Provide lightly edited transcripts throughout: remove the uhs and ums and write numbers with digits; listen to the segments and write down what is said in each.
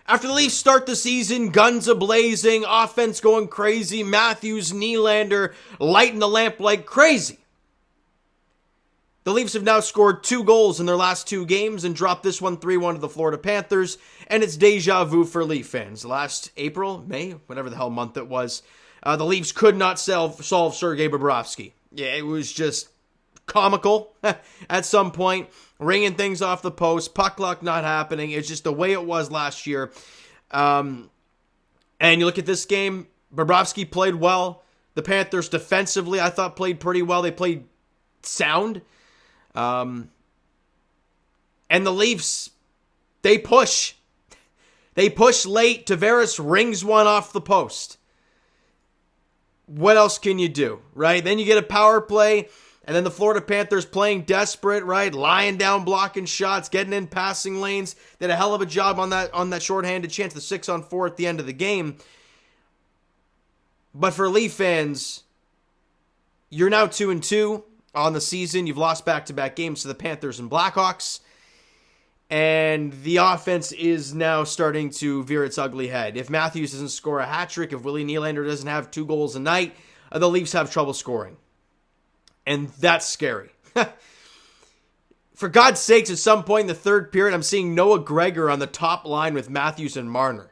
After the Leafs start the season, guns a-blazing, offense going crazy, Matthews, Nylander lighting the lamp like crazy. The Leafs have now scored 2 goals in their last 2 games and dropped this one 3-1 to the Florida Panthers, and it's deja vu for Leaf fans. Last April, May, whatever the hell month it was, the Leafs could not solve Sergei Bobrovsky. Yeah, it was just comical at some point, ringing things off the post, puck luck not happening. It's just the way it was last year. And you look at this game, Bobrovsky played well. The Panthers defensively, I thought, played pretty well. They played sound. And the Leafs, they push. They push late. Tavares rings one off the post. What else can you do, right? Then you get a power play, and then the Florida Panthers playing desperate, right? Lying down, blocking shots, getting in passing lanes. Did a hell of a job on that shorthanded chance, the 6-on-4 at the end of the game. But for Leaf fans, you're now 2-2 on the season. You've lost back-to-back games to the Panthers and Blackhawks. And the offense is now starting to veer its ugly head. If Matthews doesn't score a hat trick, if Willie Nylander doesn't have 2 goals a night, the Leafs have trouble scoring. And that's scary. For God's sakes, at some point in the third period, I'm seeing Noah Gregor on the top line with Matthews and Marner.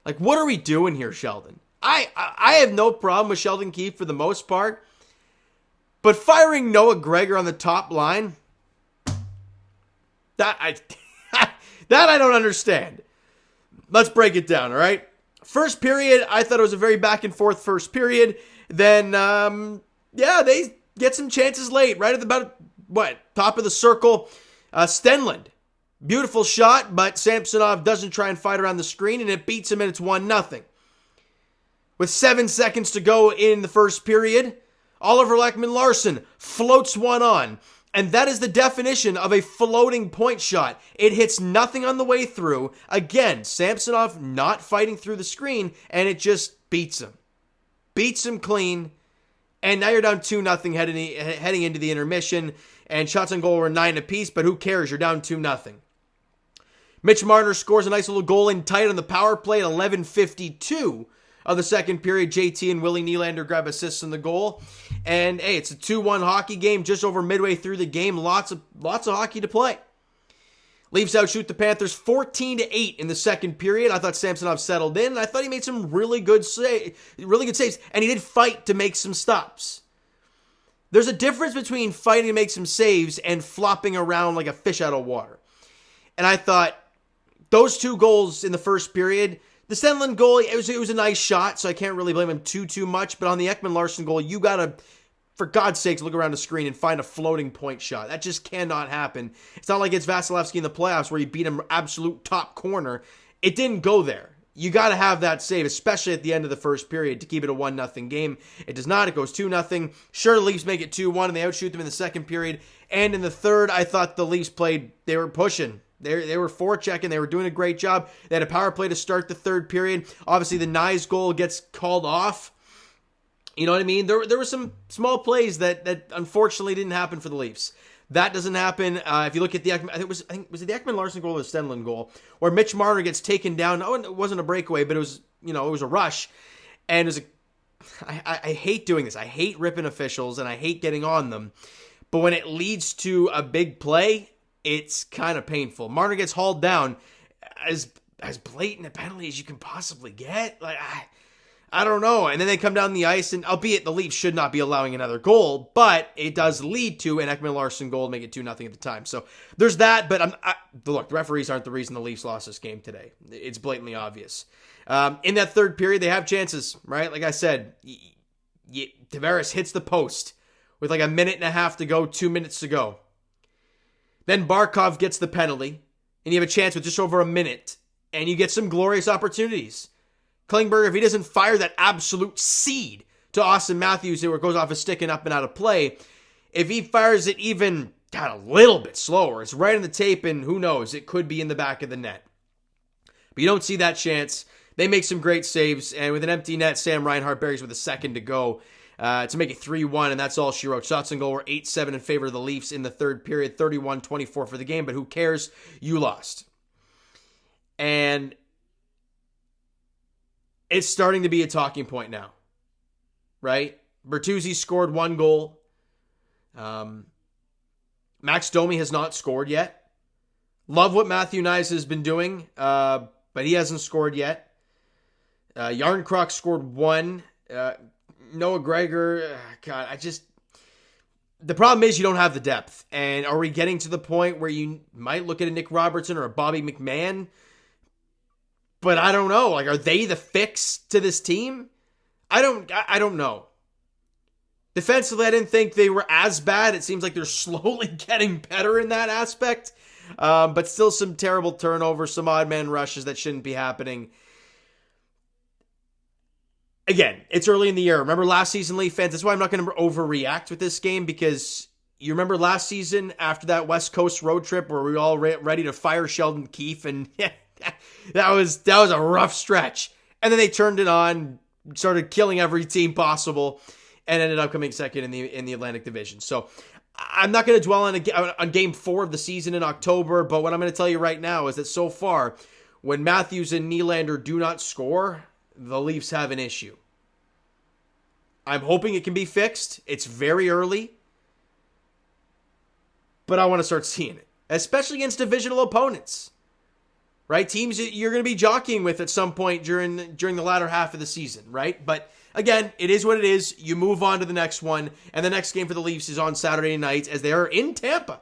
Like, what are we doing here, Sheldon? I have no problem with Sheldon Keefe for the most part. But firing Noah Gregor on the top line, that I don't understand. Let's break it down, all right? First period, I thought it was a very back and forth first period. Then, they get some chances late, right at about, top of the circle. Stenlund, beautiful shot, but Samsonov doesn't try and fight around the screen, and it beats him, and it's 1-0. With 7 seconds to go in the first period, Oliver Ekman-Larsson floats one on. And that is the definition of a floating point shot. It hits nothing on the way through. Again, Samsonov not fighting through the screen, and it just beats him. Beats him clean. And now you're down 2-0 heading into the intermission. And shots on goal were 9 apiece, but who cares? You're down 2-0. Mitch Marner scores a nice little goal in tight on the power play at 11:52 of the second period. JT and Willie Nylander grab assists in the goal. And hey, it's a 2-1 hockey game just over midway through the game. Lots of hockey to play. Leafs outshoot the Panthers 14-8 in the second period. I thought Samsonov settled in, and I thought he made some really good saves, and he did fight to make some stops. There's a difference between fighting to make some saves and flopping around like a fish out of water. And I thought those 2 goals in the first period, the Stenlund goal, it was a nice shot, so I can't really blame him too much. But on the Ekman-Larsson goal, you got to, for God's sakes, look around the screen and find a floating point shot. That just cannot happen. It's not like it's Vasilevsky in the playoffs where you beat him absolute top corner. It didn't go there. You got to have that save, especially at the end of the first period, to keep it a 1-0 game. It does not. It goes 2-0. Sure, the Leafs make it 2-1, and they outshoot them in the second period. And in the third, I thought the Leafs they were pushing. They were forechecking. They were doing a great job. They had a power play to start the third period. Obviously, the Nyes goal gets called off. You know what I mean? There were some small plays that unfortunately didn't happen for the Leafs. That doesn't happen. If you look at the was it the Ekman-Larsson goal or the Stenlund goal, where Mitch Marner gets taken down. No, it wasn't a breakaway, but it was a rush, and it was I hate doing this. I hate ripping officials, and I hate getting on them. But when it leads to a big play, it's kind of painful. Marner gets hauled down, as blatant a penalty as you can possibly get. Like, I don't know. And then they come down the ice, and albeit the Leafs should not be allowing another goal, but it does lead to an Ekman-Larsson goal to make it 2-0 at the time. So there's that, but look, the referees aren't the reason the Leafs lost this game today. It's blatantly obvious. In that third period, they have chances, right? Like I said, Tavares hits the post with like a minute and a half to go, 2 minutes to go. Then Barkov gets the penalty, and you have a chance with just over a minute, and you get some glorious opportunities. Klingberg, if he doesn't fire that absolute seed to Austin Matthews, where it goes off his stick and up and out of play, if he fires it even a little bit slower, it's right on the tape, and who knows, it could be in the back of the net. But you don't see that chance. They make some great saves, and with an empty net, Sam Reinhart buries with a second to go to make it 3-1, and that's all she wrote. Shots on goal were 8-7 in favor of the Leafs in the third period, 31-24 for the game, but who cares? You lost. And it's starting to be a talking point now, right? Bertuzzi scored 1 goal. Max Domi has not scored yet. Love what Matthew Nyes has been doing, but he hasn't scored yet. Yarncroc scored 1. Noah Gregor, God, the problem is you don't have the depth. And are we getting to the point where you might look at a Nick Robertson or a Bobby McMahon? But I don't know. Like, are they the fix to this team? I don't know. Defensively, I didn't think they were as bad. It seems like they're slowly getting better in that aspect. But still some terrible turnovers, some odd man rushes that shouldn't be happening. Again, it's early in the year. Remember last season, Leaf fans? That's why I'm not going to overreact with this game, because you remember last season after that West Coast road trip where we were all ready to fire Sheldon Keefe, and that was a rough stretch. And then they turned it on, started killing every team possible, and ended up coming second in the Atlantic Division. So I'm not going to dwell on Game 4 of the season in October, but what I'm going to tell you right now is that so far, when Matthews and Nylander do not score, the Leafs have an issue. I'm hoping it can be fixed. It's very early, but I want to start seeing it, especially against divisional opponents, right? Teams that you're going to be jockeying with at some point during the latter half of the season, right? But again, it is what it is. You move on to the next one, and the next game for the Leafs is on Saturday night as they are in Tampa,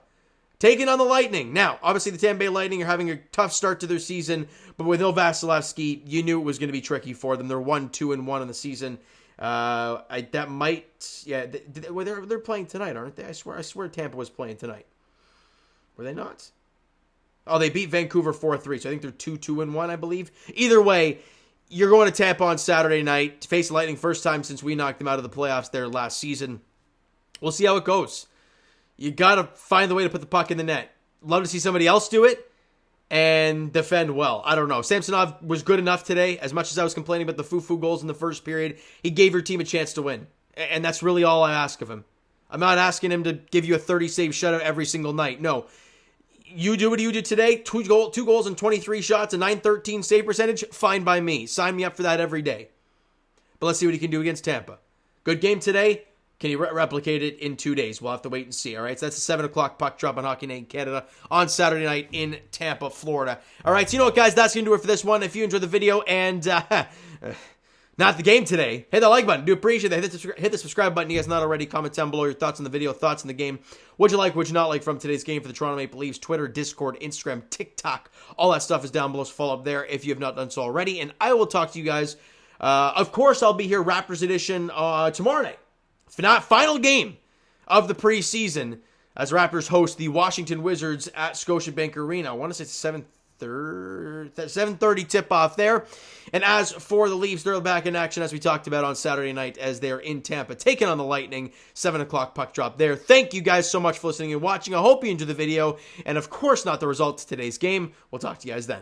taking on the Lightning. Now, obviously the Tampa Bay Lightning are having a tough start to their season, but with no Vasilevsky, you knew it was going to be tricky for them. They're 1-2-1 in the season. They're playing tonight, aren't they? I swear Tampa was playing tonight. Were they not? Oh, they beat Vancouver 4-3, so I think they're 2-1, I believe. Either way, you're going to Tampa on Saturday night to face the Lightning, first time since we knocked them out of the playoffs there last season. We'll see how it goes. You got to find the way to put the puck in the net. Love to see somebody else do it and defend well. I don't know. Samsonov was good enough today. As much as I was complaining about the foo-foo goals in the first period, he gave your team a chance to win. And that's really all I ask of him. I'm not asking him to give you a 30-save shutout every single night. No. You do what you did today, 2 goals and 23 shots, a .913 save percentage, fine by me. Sign me up for that every day. But let's see what he can do against Tampa. Good game today. Can he replicate it in 2 days? We'll have to wait and see, all right? So that's a 7 o'clock puck drop on Hockey Night in Canada on Saturday night in Tampa, Florida. All right, so you know what, guys? That's going to do it for this one. If you enjoyed the video and not the game today, hit the like button. Do appreciate that. Hit the subscribe button. You guys not already. Comment down below your thoughts on the video, thoughts on the game. What'd you like, what'd you not like from today's game for the Toronto Maple Leafs? Twitter, Discord, Instagram, TikTok. All that stuff is down below, so follow up there if you have not done so already. And I will talk to you guys. Of course, I'll be here, Raptors edition, tomorrow night. Final game of the preseason as Raptors host the Washington Wizards at Scotiabank Arena. I want to say 7:30 tip-off there. And as for the Leafs, they're back in action as we talked about on Saturday night as they're in Tampa, taking on the Lightning. 7 o'clock puck drop there. Thank you guys so much for listening and watching. I hope you enjoyed the video. And of course not the result of today's game. We'll talk to you guys then.